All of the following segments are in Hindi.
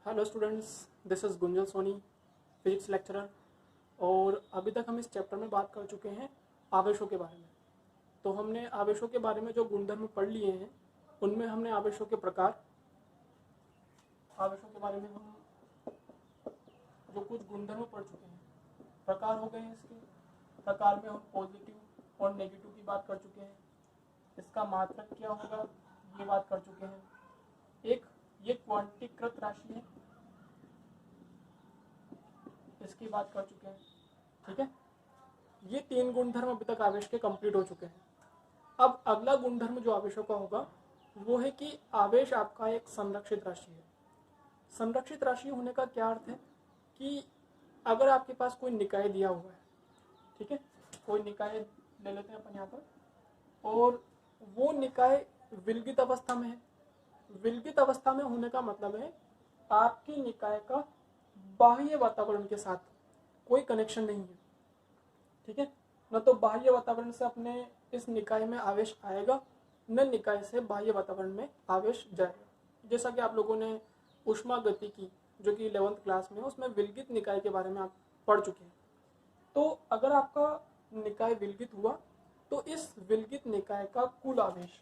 Hello students, this is Gunjal Soni, physics lecturer. और अभी तक हम इस चैप्टर में बात कर चुके हैं आवेशों के बारे में। तो हमने आवेशों के बारे में जो गुणधर्म पढ़ लिए हैं, उनमें हमने आवेशों के प्रकार, आवेशों के बारे में हम जो कुछ गुणधर्म पढ़ चुके हैं, प्रकार हो गए हैं इसके। प्रकार में हम पॉजिटिव और नेगेटिव की बात कर चुके हैं। इसका मात्रक क्या होगा ये बात कर चुके हैं। एक ये क्वांटीकृत राशि है, इसकी बात कर चुके हैं। ठीक है, ये 3 गुणधर्म अभी तक आवेश के कंप्लीट हो चुके हैं। अब अगला गुणधर्म जो आवेशों का होगा वो है कि आवेश आपका एक संरक्षित राशि है। संरक्षित राशि होने का क्या अर्थ है कि अगर आपके पास कोई निकाय दिया हुआ है, ठीक है, कोई निकाय ले लेते हैं अपन यहाँ पर, और वो निकाय विलगित अवस्था में है। विलगित अवस्था में होने का मतलब है आपकी निकाय का बाह्य वातावरण के साथ कोई कनेक्शन नहीं है। ठीक है, न तो बाह्य वातावरण से अपने इस निकाय में आवेश आएगा, न निकाय से बाह्य वातावरण में आवेश जाएगा। जैसा कि आप लोगों ने ऊष्मागतिकी जो कि 11th क्लास में है उसमें विलगित निकाय के बारे में आप पढ़ चुके हैं। तो अगर आपका निकाय विलगित हुआ तो इस विलगित निकाय का कुल आवेश,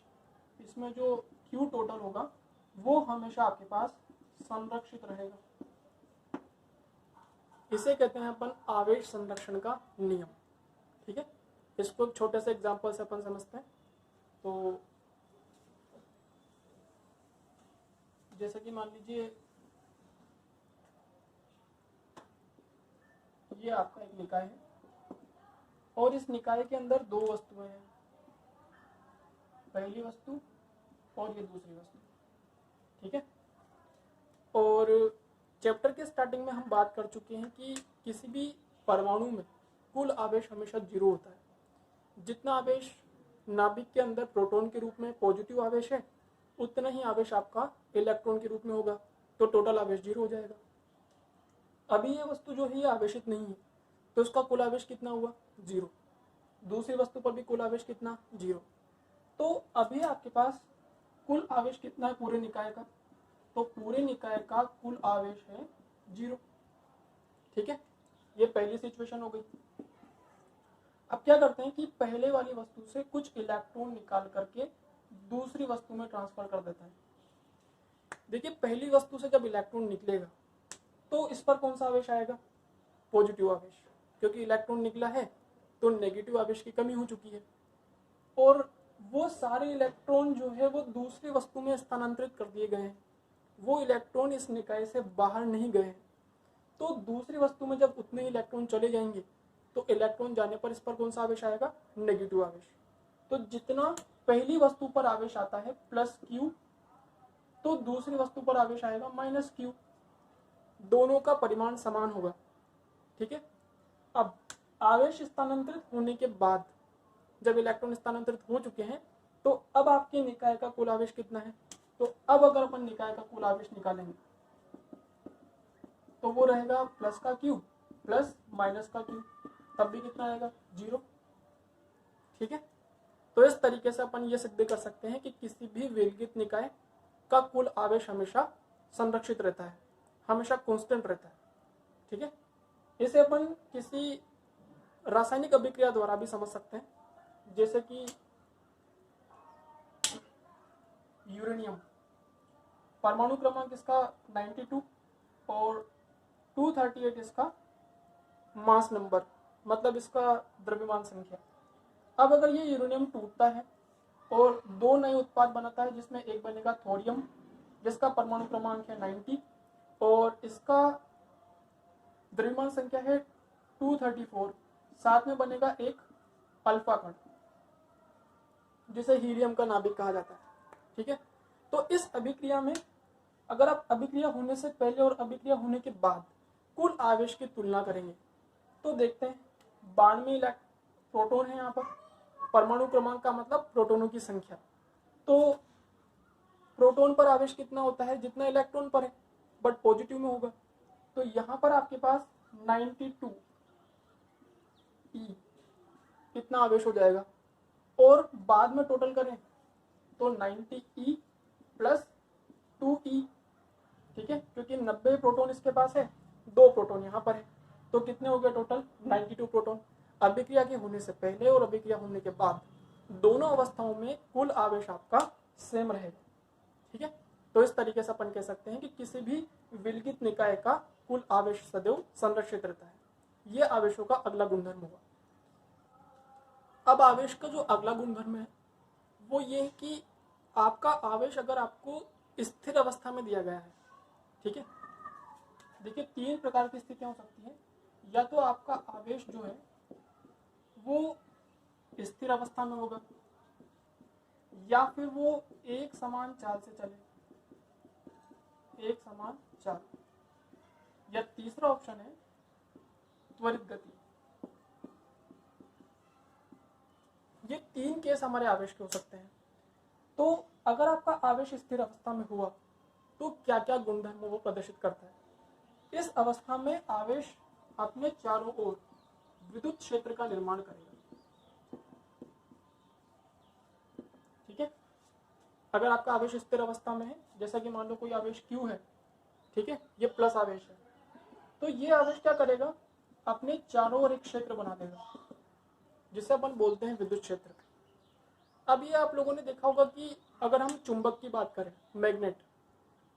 इसमें जो Q टोटल होगा वो हमेशा आपके पास संरक्षित रहेगा। इसे कहते हैं अपन आवेश संरक्षण का नियम। ठीक है, इसको एक छोटे से एग्जांपल से अपन समझते हैं। तो जैसे कि मान लीजिए ये आपका एक निकाय है और इस निकाय के अंदर 2 वस्तुएं हैं, पहली वस्तु और ये दूसरी वस्तु। ठीक है, और चैप्टर के स्टार्टिंग में हम बात कर चुके हैं कि किसी भी परमाणु में कुल आवेश हमेशा 0 होता है। जितना आवेश नाभिक के अंदर प्रोटॉन के रूप में पॉजिटिव आवेश है, उतना ही आवेश आपका इलेक्ट्रॉन के रूप में होगा, तो टोटल आवेश 0 हो जाएगा। अभी ये वस्तु जो है ये आवेशित नहीं है, तो इसका कुल आवेश कितना हुआ 0। दूसरी वस्तु पर भी कुल आवेश कितना 0। तो अभी आपके पास कुल आवेश कितना है पूरे निकाय का, तो पूरे निकाय का कुल आवेश है 0। ठीक है, ये पहली सिचुएशन हो गई। अब क्या करते हैं कि पहले वाली वस्तु से कुछ इलेक्ट्रॉन निकाल करके दूसरी वस्तु में ट्रांसफर कर देते हैं। देखिए, पहली वस्तु से जब इलेक्ट्रॉन निकलेगा तो इस पर कौन सा आवेश आएगा, पॉजिटिव आवेश, क्योंकि इलेक्ट्रॉन निकला है तो नेगेटिव आवेश की कमी हो चुकी है। और वो सारे इलेक्ट्रॉन जो है वो दूसरी वस्तु में स्थानांतरित कर दिए गए हैं, वो इलेक्ट्रॉन इस निकाय से बाहर नहीं गए हैं। तो दूसरी वस्तु में जब उतने इलेक्ट्रॉन चले जाएंगे तो इलेक्ट्रॉन जाने पर इस पर कौन सा आवेश आएगा, नेगेटिव आवेश। तो जितना पहली वस्तु पर आवेश आता है +Q, तो दूसरी वस्तु पर आवेश आएगा -Q। दोनों का परिमाण समान होगा। ठीक है, अब आवेश स्थानांतरित होने के बाद जब इलेक्ट्रॉन स्थानांतरित हो चुके हैं तो अब आपके निकाय का कुल आवेश कितना है, तो अब अगर अपन निकाय का कुल आवेश निकालेंगे तो वो रहेगा प्लस का Q प्लस माइनस का Q, तब भी कितना आएगा 0। ठीक है, तो इस तरीके से अपन ये सिद्ध कर सकते हैं कि किसी भी विलगित निकाय का कुल आवेश हमेशा संरक्षित रहता है, हमेशा कांस्टेंट रहता है। ठीक है, इसे अपन किसी रासायनिक अभिक्रिया द्वारा भी समझ सकते हैं, जैसे कि यूरेनियम, परमाणु क्रमांक इसका 92 और 238 इसका मास नंबर, मतलब इसका द्रव्यमान संख्या। अब अगर ये यूरेनियम टूटता है और 2 नए उत्पाद बनाता है, जिसमें एक बनेगा थोरियम जिसका परमाणु क्रमांक है 90 और इसका द्रव्यमान संख्या है 234, साथ में बनेगा एक अल्फा कण जिसे हीलियम का नाभिक कहा जाता है। ठीक है, तो इस अभिक्रिया में अगर आप अभिक्रिया होने से पहले और अभिक्रिया होने के बाद कुल आवेश की तुलना करेंगे तो देखते हैं 92 प्रोटॉन है यहाँ पर। परमाणु क्रमांक का मतलब प्रोटॉनों की संख्या, तो प्रोटॉन पर आवेश कितना होता है जितना इलेक्ट्रॉन पर है, बट पॉजिटिव में होगा। तो यहाँ पर आपके पास 92 E इतना आवेश हो जाएगा, और बाद में टोटल करें तो 90E प्लस 2E। ठीक है, क्योंकि 90 प्रोटॉन इसके पास है, 2 प्रोटॉन यहाँ पर है, तो कितने हो गए टोटल 92 प्रोटॉन। अभिक्रिया के होने से पहले और अभिक्रिया होने के बाद दोनों अवस्थाओं में कुल आवेश आपका सेम रहेगा। ठीक है, तो इस तरीके से अपन कह सकते हैं कि किसी भी विलगित निकाय का कुल आवेश सदैव संरक्षित रहता है। यह आवेशों का अगला गुणधर्म हुआ। अब आवेश का जो अगला गुणधर्म है वो ये है कि आपका आवेश अगर आपको स्थिर अवस्था में दिया गया है, ठीक है, देखिए 3 प्रकार की स्थितियां हो सकती हैं। या तो आपका आवेश जो है वो स्थिर अवस्था में होगा, या फिर वो एक समान चाल से चले, एक समान चाल, या तीसरा ऑप्शन है त्वरित गति। ये 3 केस हमारे आवेश के हो सकते हैं। तो अगर आपका आवेश स्थिर अवस्था में हुआ तो क्या क्या गुणधर्म वो प्रदर्शित करता है। इस अवस्था में आवेश अपने चारों ओर विद्युत क्षेत्र का निर्माण करेगा। ठीक है, अगर आपका आवेश स्थिर अवस्था में है, जैसा कि मान लो कोई आवेश Q है, ठीक है, ये प्लस आवेश है, तो ये आवेश क्या करेगा, अपने चारों ओर एक क्षेत्र बना देगा जिसे अपन बोलते हैं विद्युत क्षेत्र। अब ये आप लोगों ने देखा होगा कि अगर हम चुंबक की बात करें, मैग्नेट,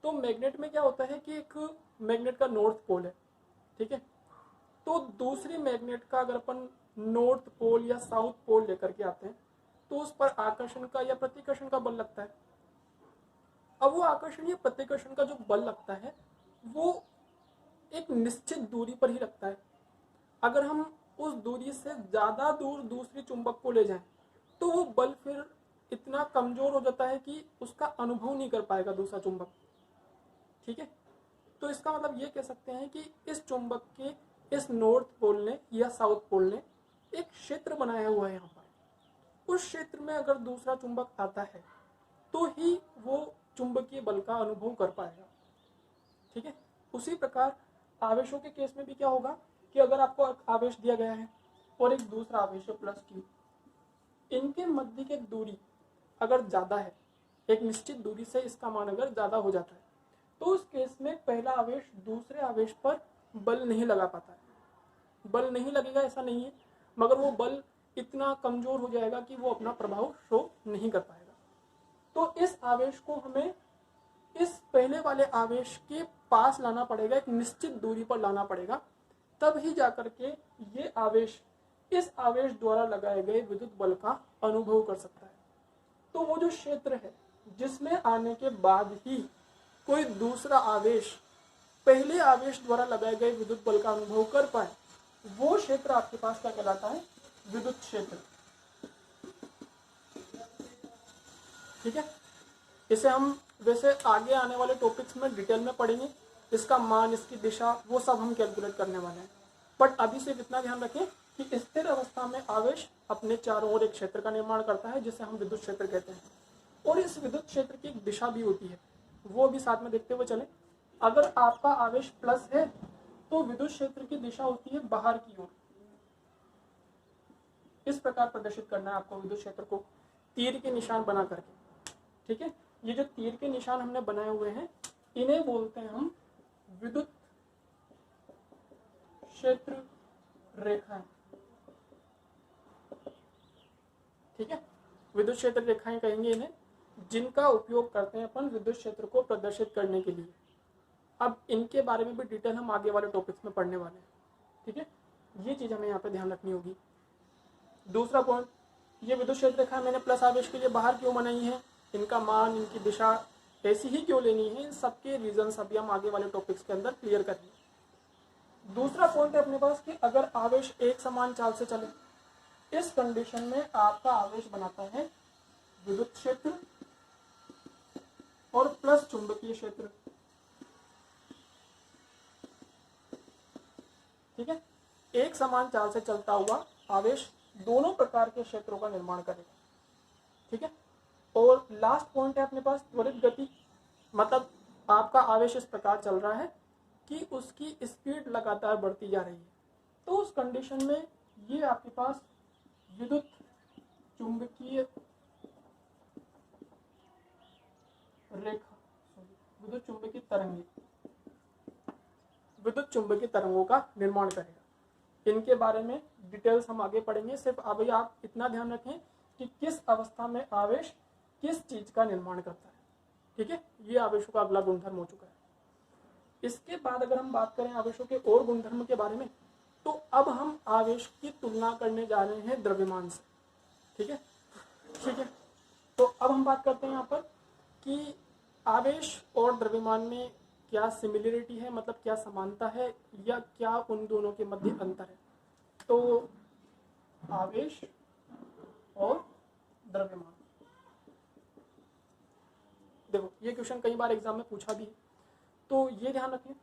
तो मैग्नेट में क्या होता है कि एक मैग्नेट का नॉर्थ पोल है, ठीक है, तो दूसरी मैग्नेट का अगर अपन नॉर्थ पोल या साउथ पोल लेकर के आते हैं तो उस पर आकर्षण का या प्रतिकर्षण का बल लगता है। अब वो आकर्षण या प्रतिकर्षण का जो बल लगता है वो एक निश्चित दूरी पर ही लगता है। अगर हम उस दूरी से ज्यादा दूर दूसरी चुंबक को ले जाएं तो वो बल फिर इतना कमजोर हो जाता है कि उसका अनुभव नहीं कर पाएगा दूसरा चुंबक। ठीक है, तो इसका मतलब ये कह सकते हैं कि इस चुंबक के इस नॉर्थ पोल ने या साउथ पोल ने एक क्षेत्र बनाया हुआ है यहाँ पर। उस क्षेत्र में अगर दूसरा चुंबक आता है तो ही वो चुंबकीय बल का अनुभव कर पाएगा। ठीक है, उसी प्रकार आवेशों के केस में भी क्या होगा कि अगर आपको आवेश दिया गया है और एक दूसरा आवेश है प्लस Q, इनके मध्य की दूरी अगर ज्यादा है, एक निश्चित दूरी से इसका मान अगर ज्यादा हो जाता है, तो उस केस में पहला आवेश दूसरे आवेश पर बल नहीं लगा पाता है। बल नहीं लगेगा ऐसा नहीं है, मगर वो बल इतना कमजोर हो जाएगा कि वो अपना प्रभाव शो नहीं कर पाएगा। तो इस आवेश को हमें इस पहले वाले आवेश के पास लाना पड़ेगा, एक निश्चित दूरी पर लाना पड़ेगा, तब ही जाकर के ये आवेश इस आवेश द्वारा लगाए गए विद्युत बल का अनुभव कर सकता है। तो वो जो क्षेत्र है जिसमें आने के बाद ही कोई दूसरा आवेश पहले आवेश द्वारा लगाए गए विद्युत बल का अनुभव कर पाए, वो क्षेत्र आपके पास क्या कहलाता है, विद्युत क्षेत्र। ठीक है, इसे हम वैसे आगे आने वाले टॉपिक्स में डिटेल में पढ़ेंगे, इसका मान, इसकी दिशा, वो सब हम कैलकुलेट करने वाले हैं। बट अभी सिर्फ इतना ध्यान रखें कि स्थिर अवस्था में आवेश अपने चारों ओर एक क्षेत्र का निर्माण करता है जिसे हम विद्युत क्षेत्र कहते हैं। और इस विद्युत क्षेत्र की एक दिशा भी होती है, वो भी साथ में देखते हुए चले। अगर आपका आवेश प्लस है तो विद्युत क्षेत्र की दिशा होती है बाहर की ओर। इस प्रकार प्रदर्शित करना है आपको विद्युत क्षेत्र को तीर के निशान बना करके। ठीक है, ये जो तीर के निशान हमने बनाए हुए हैं इन्हें बोलते हैं हम विद्युत क्षेत्र रेखाएं। ठीक है, विद्युत क्षेत्र रेखाएं कहेंगे इन्हें, जिनका उपयोग करते हैं अपन विद्युत क्षेत्र को प्रदर्शित करने के लिए। अब इनके बारे में भी डिटेल हम आगे वाले टॉपिक्स में पढ़ने वाले हैं। ठीक है, ये चीज हमें यहाँ पे ध्यान रखनी होगी। दूसरा पॉइंट, ये विद्युत क्षेत्र रेखा मैंने प्लस आवेश के लिए बाहर क्यों बनाई है, इनका मान, इनकी दिशा ऐसी ही क्यों लेनी है, इन सबके रीजंस अभी हम आगे वाले टॉपिक्स के अंदर क्लियर करेंगे। दूसरा पॉइंट है अपने पास कि अगर आवेश एक समान चाल से चले, इस कंडीशन में आपका आवेश बनाता है विद्युत क्षेत्र और प्लस चुंबकीय क्षेत्र। ठीक है, एक समान चाल से चलता हुआ आवेश दोनों प्रकार के क्षेत्रों का निर्माण करेगा। ठीक है, और लास्ट पॉइंट है अपने पास त्वरित गति, मतलब आपका आवेश इस प्रकार चल रहा है कि उसकी स्पीड लगातार बढ़ती जा रही है। तो उस कंडीशन में ये आपके पास विद्युत चुंबकीय रेखा, विद्युत चुंबकीय तरंगे विद्युत चुंबकीय तरंगों का निर्माण करेगा। इनके बारे में डिटेल्स हम आगे पढ़ेंगे। सिर्फ अभी आप इतना ध्यान रखें कि किस अवस्था में आवेश किस चीज का निर्माण करता है। ठीक है, ये आवेशों का अगला गुणधर्म हो चुका है। इसके बाद अगर हम बात करें आवेशों के और गुणधर्म के बारे में, तो अब हम आवेश की तुलना करने जा रहे हैं द्रव्यमान से। ठीक है, ठीक है। तो अब हम बात करते हैं यहाँ पर कि आवेश और द्रव्यमान में क्या सिमिलरिटी है, मतलब क्या समानता है या क्या उन दोनों के मध्य अंतर है। तो आवेश और द्रव्यमान, देखो ये क्वेश्चन कई बार एग्जाम में पूछा भी है, तो ये ध्यान रखें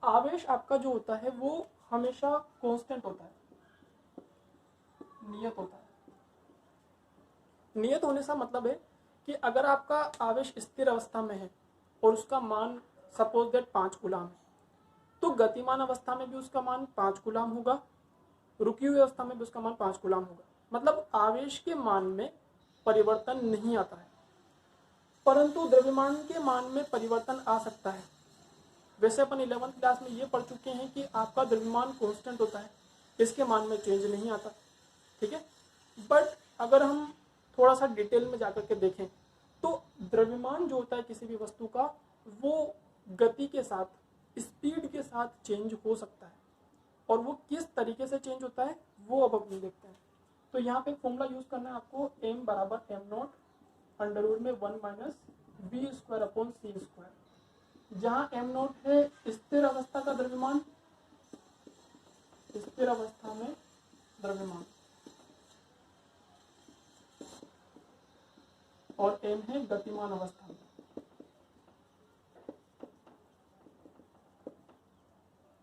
आवेश आपका जो होता है वो हमेशा कांस्टेंट होता है, नियत होता है। नियत होने से मतलब है कि अगर आपका आवेश स्थिर अवस्था में है और उसका मान सपोज दैट 5 कूलाम है, तो गतिमान अवस्था में भी उसका मान 5 कूलाम होगा, रुकी हुई अवस्था में भी उसका मान 5 कूलाम होगा। मतलब आवेश के मान में परिवर्तन नहीं आता है, परंतु द्रव्यमान के मान में परिवर्तन आ सकता है। वैसे अपन 11th क्लास में ये पढ़ चुके हैं कि आपका द्रव्यमान कांस्टेंट होता है, इसके मान में चेंज नहीं आता। ठीक है, बट अगर हम थोड़ा सा डिटेल में जाकर के देखें तो द्रव्यमान जो होता है किसी भी वस्तु का, वो गति के साथ, स्पीड के साथ चेंज हो सकता है, और वो किस तरीके से चेंज होता है वो अब हम देखते हैं। तो यहाँ पे फॉर्मूला यूज करना है आपको, m बराबर m नॉट अंडर रूट में 1 माइनस बी स्क्वायर अपॉन सी स्क्वायर। जहाँ m नॉट है स्थिर अवस्था का द्रव्यमान, स्थिर अवस्था में द्रव्यमान, और m है गतिमान अवस्था में।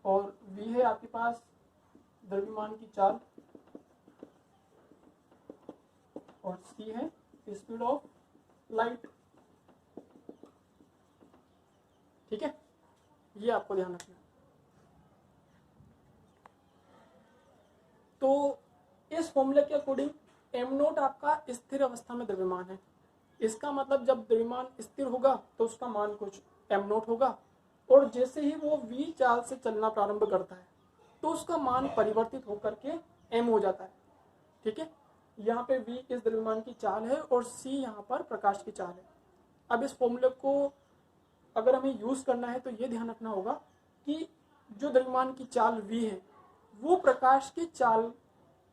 और v है आपके पास द्रव्यमान की चाल, और c है स्पीड ऑफ लाइट। ठीक है, ये आपको ध्यान रखना है। तो इस फॉर्मूले के अकॉर्डिंग m नोट आपका स्थिर अवस्था में द्रव्यमान है। इसका मतलब जब द्रव्यमान स्थिर होगा तो उसका मान कुछ m नोट होगा, और जैसे ही वो v चाल से चलना प्रारंभ करता है तो उसका मान परिवर्तित होकर के m हो जाता है। ठीक है, यहाँ पे v इस द्रव्यमान की चाल है और c यहाँ पर प्रकाश की चाल है। अब इस फॉर्मूले को अगर हमें यूज करना है तो ये ध्यान रखना होगा कि जो द्रव्यमान की चाल v है वो प्रकाश की चाल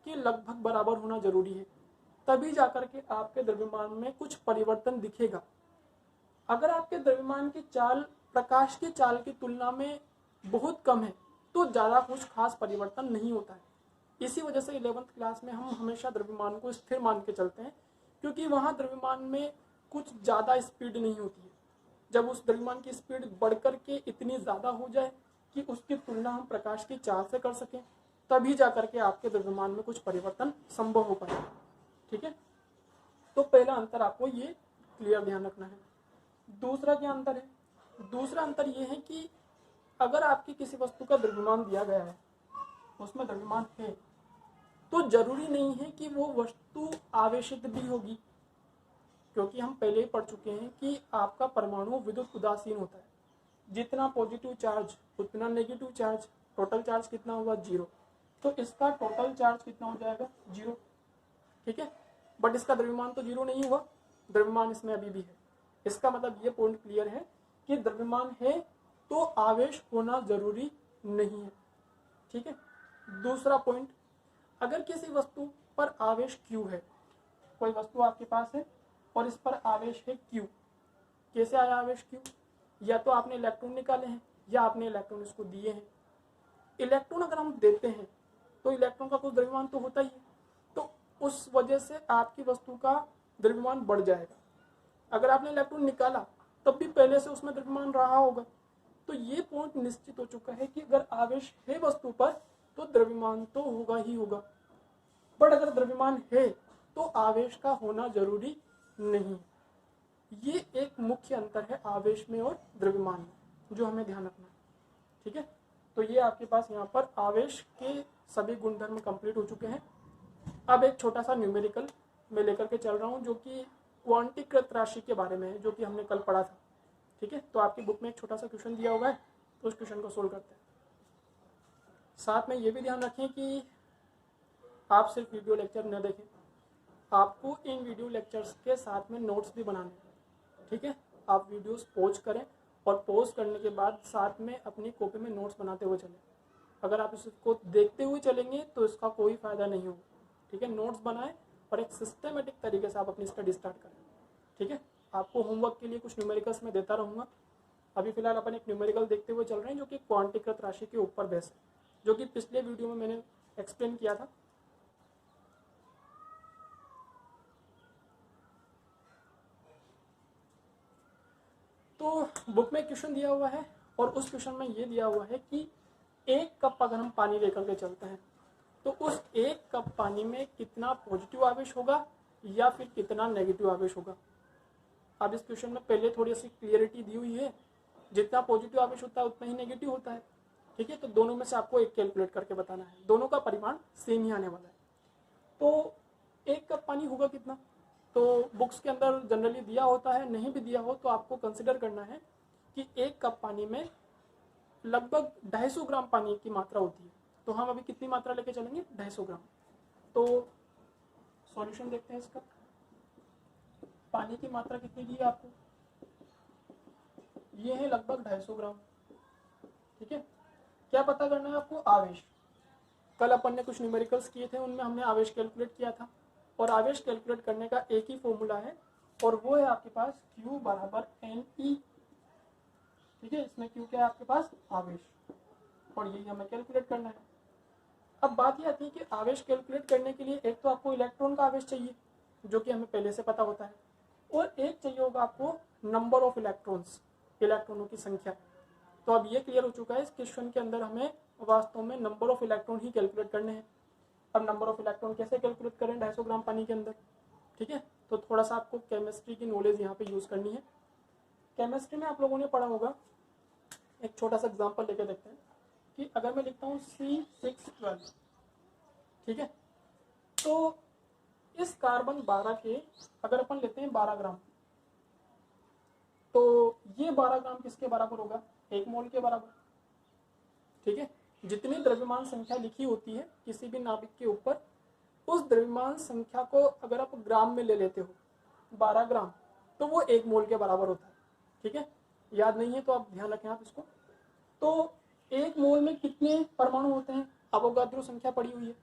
के लगभग बराबर होना जरूरी है, तभी जाकर के आपके द्रव्यमान में कुछ परिवर्तन दिखेगा। अगर आपके द्रव्यमान की चाल प्रकाश की चाल की तुलना में बहुत कम है तो ज़्यादा कुछ खास परिवर्तन नहीं होता है। इसी वजह से 11th क्लास में हम हमेशा द्रव्यमान को स्थिर मान के चलते हैं, क्योंकि वहाँ द्रव्यमान में कुछ ज़्यादा स्पीड नहीं होती है। जब उस द्रव्यमान की स्पीड बढ़कर के इतनी ज़्यादा हो जाए कि उसकी तुलना हम प्रकाश की चाल से कर सकें, तभी जा करके आपके द्रव्यमान में कुछ परिवर्तन संभव हो पाएगा। ठीक है, तो पहला अंतर आपको ये क्लियर ध्यान रखना है। दूसरा क्या अंतर है? दूसरा अंतर ये है कि अगर आपकी किसी वस्तु का द्रव्यमान दिया गया है, उसमें द्रव्यमान है, तो जरूरी नहीं है कि वो वस्तु आवेशित भी होगी, क्योंकि हम पहले ही पढ़ चुके हैं कि आपका परमाणु विद्युत उदासीन होता है। जितना पॉजिटिव चार्ज उतना नेगेटिव चार्ज, टोटल चार्ज कितना हुआ 0, तो इसका टोटल चार्ज कितना हो जाएगा 0। ठीक है, बट इसका द्रव्यमान तो 0 नहीं हुआ, द्रव्यमान इसमें अभी भी है। इसका मतलब ये पॉइंट क्लियर है कि द्रव्यमान है तो आवेश होना जरूरी नहीं है। ठीक है, दूसरा पॉइंट, अगर किसी वस्तु पर आवेश Q है, कोई वस्तु आपके पास है और इस पर आवेश है Q, कैसे आया आवेश Q? या तो आपने इलेक्ट्रॉन निकाले हैं या आपने इलेक्ट्रॉन इसको दिए हैं। इलेक्ट्रॉन अगर हम देते हैं तो इलेक्ट्रॉन का कुछ द्रव्यमान तो होता ही है, तो उस वजह से आपकी वस्तु का द्रव्यमान बढ़ जाएगा। अगर आपने इलेक्ट्रॉन निकाला तब भी पहले से उसमें द्रव्यमान रहा होगा। तो ये पॉइंट निश्चित हो चुका है कि अगर आवेश है वस्तु पर तो द्रव्यमान तो होगा ही होगा, बट अगर द्रव्यमान है तो आवेश का होना जरूरी नहीं। ये एक मुख्य अंतर है आवेश में और द्रव्यमान में, जो हमें ध्यान रखना है। ठीक है, तो ये आपके पास यहाँ पर आवेश के सभी गुणधर्म कंप्लीट हो चुके हैं। अब एक छोटा सा न्यूमेरिकल मैं लेकर के चल रहा हूँ, जो कि क्वांटीकृत राशि के बारे में है, जो कि हमने कल पढ़ा था। ठीक है, तो आपकी बुक में एक छोटा सा क्वेश्चन दिया हुआ है, तो उस क्वेश्चन को सोल्व करते हैं। साथ में ये भी ध्यान रखें कि आप सिर्फ वीडियो लेक्चर न देखें, आपको इन वीडियो लेक्चर्स के साथ में नोट्स भी बनाने हैं। ठीक है, आप वीडियोस पॉज करें और पॉज करने के बाद साथ में अपनी कॉपी में नोट्स बनाते हुए चलें। अगर आप इसको देखते हुए चलेंगे तो इसका कोई फ़ायदा नहीं होगा। ठीक है, नोट्स बनाएं और एक सिस्टमेटिक तरीके से आप अपनी स्टडी स्टार्ट करें। ठीक है, आपको होमवर्क के लिए कुछ न्यूमेरिकल्स में देता रहूँगा। अभी फिलहाल अपन एक न्यूमेरिकल देखते हुए चल रहे हैं जो कि क्वांटीकृत राशि के ऊपर बेस है, जो कि पिछले वीडियो में मैंने एक्सप्लेन किया था। तो बुक में क्वेश्चन दिया हुआ है और उस क्वेश्चन में ये दिया हुआ है कि 1 कप अगर हम पानी लेकर के चलते हैं तो उस 1 कप पानी में कितना पॉजिटिव आवेश होगा या फिर कितना नेगेटिव आवेश होगा। अब इस क्वेश्चन में पहले थोड़ी सी क्लियरिटी दी हुई है, जितना पॉजिटिव आवेश होता है उतना ही नेगेटिव होता है। ठीक है, तो दोनों में से आपको एक कैलकुलेट करके बताना है, दोनों का परिमाण सेम ही आने वाला है। तो 1 कप पानी होगा कितना, तो बुक्स के अंदर जनरली दिया होता है, नहीं भी दिया हो तो आपको कंसिडर करना है कि 1 कप पानी में लगभग 250 ग्राम पानी की मात्रा होती है। तो हम अभी कितनी मात्रा लेके चलेंगे, 250 ग्राम। तो सॉल्यूशन देखते हैं इसका। पानी की मात्रा कितनी दी है आपको, ये है लगभग 250 ग्राम। ठीक है, क्या पता करना है आपको, आवेश। कल अपन ने कुछ न्यूमेरिकल्स किए थे, उनमें हमने आवेश कैलकुलेट किया था और आवेश कैलकुलेट करने का एक ही फॉर्मूला है और वो है आपके पास Q बराबर NE। ठीक है, इसमें Q क्या है आपके पास, आवेश, और यही हमें कैलकुलेट करना है। अब बात यह आती है कि आवेश कैलकुलेट करने के लिए एक तो आपको इलेक्ट्रॉन का आवेश चाहिए जो कि हमें पहले से पता होता है, और एक चाहिए होगा आपको नंबर ऑफ इलेक्ट्रॉन्स, इलेक्ट्रॉनों की संख्या। तो अब ये क्लियर हो चुका है, इस क्वेश्चन के अंदर हमें वास्तव में number of electron he calculate करने हैं। अब नंबर ऑफ इलेक्ट्रॉन कैसे कैलकुलेट करें 250 ग्राम पानी के अंदर। ठीक है, तो थोड़ा सा आपको केमिस्ट्री की नॉलेज यहाँ पे यूज़ करनी है। केमिस्ट्री में आप लोगों ने पढ़ा होगा, एक छोटा सा एग्जाम्पल लेके देखते हैं कि अगर मैं लिखता हूँ C612, ठीक है, तो इस कार्बन 12 के अगर अपन लेते हैं 12 ग्राम, तो ये 12 ग्राम किसके बराबर होगा, 1 मोल के बराबर। ठीक है, जितनी द्रव्यमान संख्या लिखी होती है किसी भी नाभिक के ऊपर, उस द्रव्यमान संख्या को अगर आप ग्राम में ले लेते हो 12 ग्राम, तो वो 1 मोल के बराबर होता है। ठीक है, याद नहीं है तो आप ध्यान रखें आप इसको। तो 1 मोल में कितने परमाणु होते हैं, अवोगाद्रो संख्या पड़ी हुई है,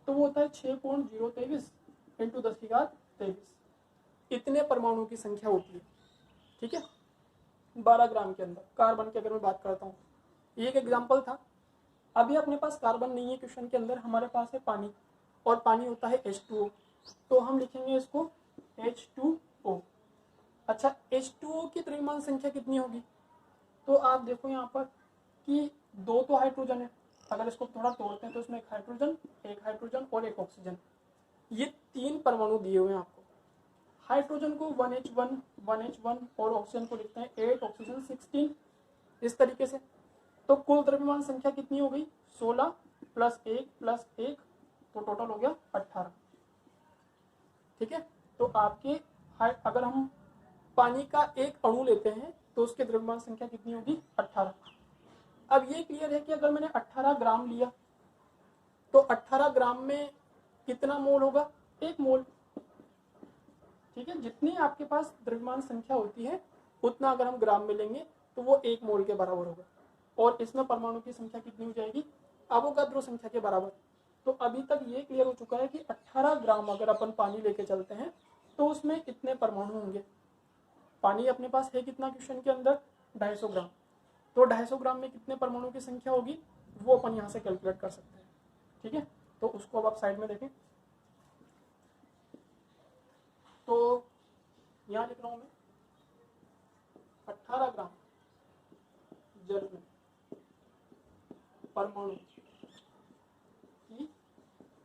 तो वो होता है 6.023 इंटू 10⁻23। इतने परमाणु की संख्या होती है। ठीक है, 12 ग्राम के अंदर कार्बन की अगर मैं बात करता हूँ, ये एक एग्जाम्पल था। अभी अपने पास कार्बन नहीं है क्वेश्चन के अंदर, हमारे पास है पानी, और पानी होता है H2O, तो हम लिखेंगे इसको H2O। अच्छा, H2O की द्रव्यमान संख्या कितनी होगी, तो आप देखो यहाँ पर कि 2 तो हाइड्रोजन है, अगर इसको थोड़ा तोड़ते हैं तो इसमें एक हाइड्रोजन और एक ऑक्सीजन, ये 3 परमाणु दिए हुए हैं आपको। हाइड्रोजन को 1H1 और ऑक्सीजन को लिखते हैं 8 ऑक्सीजन 16, इस तरीके से। तो कुल द्रव्यमान संख्या कितनी हो गई, 16 प्लस 1 तो टोटल हो गया 18। ठीक है, तो आपके अगर हम पानी का एक अणु लेते हैं तो उसके द्रव्यमान संख्या कितनी होगी, 18। अब ये क्लियर है कि अगर मैंने 18 ग्राम लिया तो 18 ग्राम में कितना मोल होगा, 1 मोल। ठीक है, जितनी आपके पास द्रव्यमान संख्या होती है उतना अगर हम ग्राम में लेंगे तो वो 1 मोल के बराबर होगा, और इसमें परमाणु की संख्या कितनी हो जाएगी, अवोगाद्रो संख्या के बराबर। तो अभी तक ये क्लियर हो चुका है कि 18 ग्राम अगर अपन पानी लेके चलते हैं तो उसमें कितने परमाणु होंगे। पानी अपने पास है कितना क्वेश्चन के अंदर, 250 ग्राम, तो 250 ग्राम में कितने परमाणु की संख्या होगी वो अपन यहाँ से कैलकुलेट कर सकते हैं। ठीक है, तो उसको अब आप साइड में देखें। तो यहाँ लिख रहा हूँ मैं 18 ग्राम जल में परमाणु की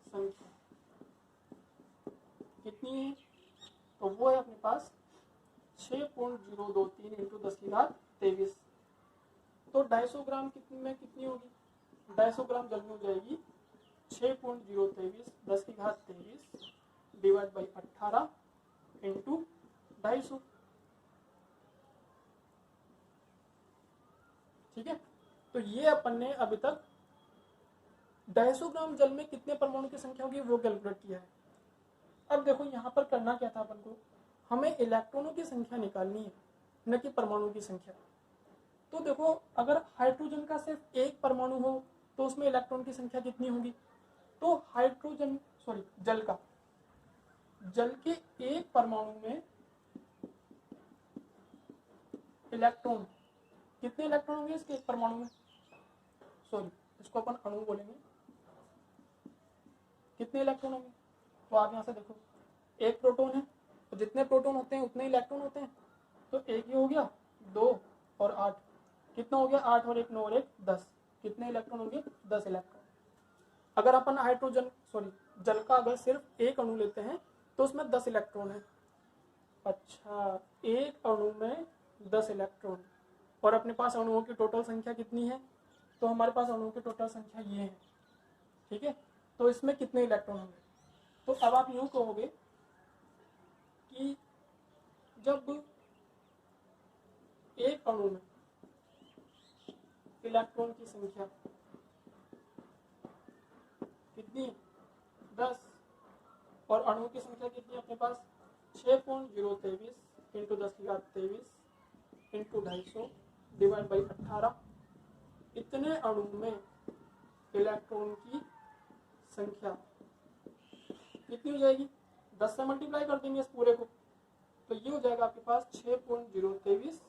संख्या कितनी है, तो वो है अपने पास 6.023 इंटू 10⁻23। तो 250 ग्राम में कितनी होगी, 250 ग्राम जल में हो जाएगी 6.023 10⁻23 डिवाइड बाई 18 इंटू 250। ठीक है, तो ये अपन ने अभी तक 250 ग्राम जल में कितने परमाणु की संख्या होगी वो कैलकुलेट किया है। अब देखो यहाँ पर करना क्या था अपन को, हमें इलेक्ट्रॉनों की संख्या निकालनी है, न कि परमाणु की संख्या। तो देखो अगर हाइड्रोजन का सिर्फ एक परमाणु हो तो उसमें इलेक्ट्रॉन की संख्या कितनी होगी, तो जल के एक परमाणु में इलेक्ट्रॉन, कितने इलेक्ट्रॉन होंगे इसके एक परमाणु में, इसको अपन अणु बोलेंगे, कितने इलेक्ट्रॉन होंगे। तो आप यहाँ से देखो एक प्रोटॉन है, तो जितने प्रोटॉन होते हैं उतने इलेक्ट्रॉन होते हैं, तो एक ही हो गया, 2 और 8, कितना हो गया, 8 और 1 9 और 1 10, कितने इलेक्ट्रॉन होंगे, 10 इलेक्ट्रॉन। अगर अपन जल का अगर सिर्फ एक अणु लेते हैं तो उसमें 10 इलेक्ट्रॉन है। अच्छा, एक अणु में 10 इलेक्ट्रॉन, और अपने पास अणुओं की टोटल संख्या कितनी है, तो हमारे पास अणुओं की टोटल संख्या ये है, ठीक है। तो इसमें कितने इलेक्ट्रॉन होंगे, तो अब आप यूं कहोगे कि जब एक अणु में इलेक्ट्रॉन की संख्या कितनी, 10, और अणु की संख्या कितनी अपने पास, 6.023 इंटू 10⁻23 इंटू 250 डिवाइड बाई 18, इतने अणु में इलेक्ट्रॉन की संख्या कितनी हो जाएगी, 10 से मल्टीप्लाई कर देंगे इस पूरे को, तो ये हो जाएगा आपके पास 6.023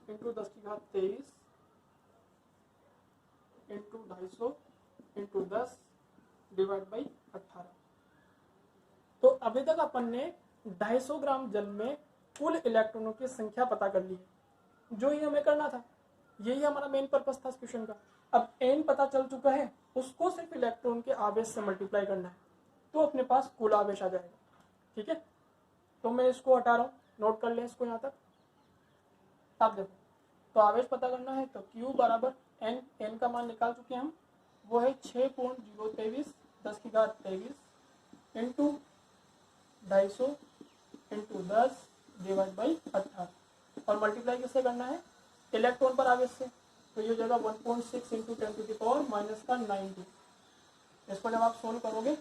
into 10⁻23 into 250 into 10 divide by 18। तो अभी तक अपन ने 250 ग्राम जल में कुल इलेक्ट्रॉनों की संख्या पता कर ली है, जो ही हमें करना था, यही हमारा मेन पर्पस था इस क्वेश्चन का। अब n पता चल चुका है, उसको सिर्फ इलेक्ट्रॉन के आवेश से मल्टीप्लाई करना है, तो अपने पास कुल आवेश आ जाएगा, ठीक है। तो मैं इसको हटा रहा हूँ, नोट कर लें इसको यहाँ तक। आप देखो, तो आवेश पता करना है तो Q बराबर n का मान निकाल चुके हैं हम, वो है 6.023 10⁻23 इंटू 250 इंटू 10 डिवाइड बाई 18, और मल्टीप्लाई किससे करना है, इलेक्ट्रॉन पर आवेश से, तो ये हो जाएगा 1.6 इंटू 10⁻⁻⁹। इसको जब आप सोल्व करोगे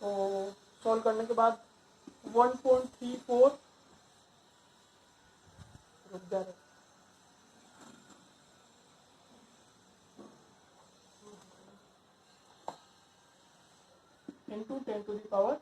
तो सोल्व करने के बाद 1.34 रुक जा रहे इंटू 10⁻⁷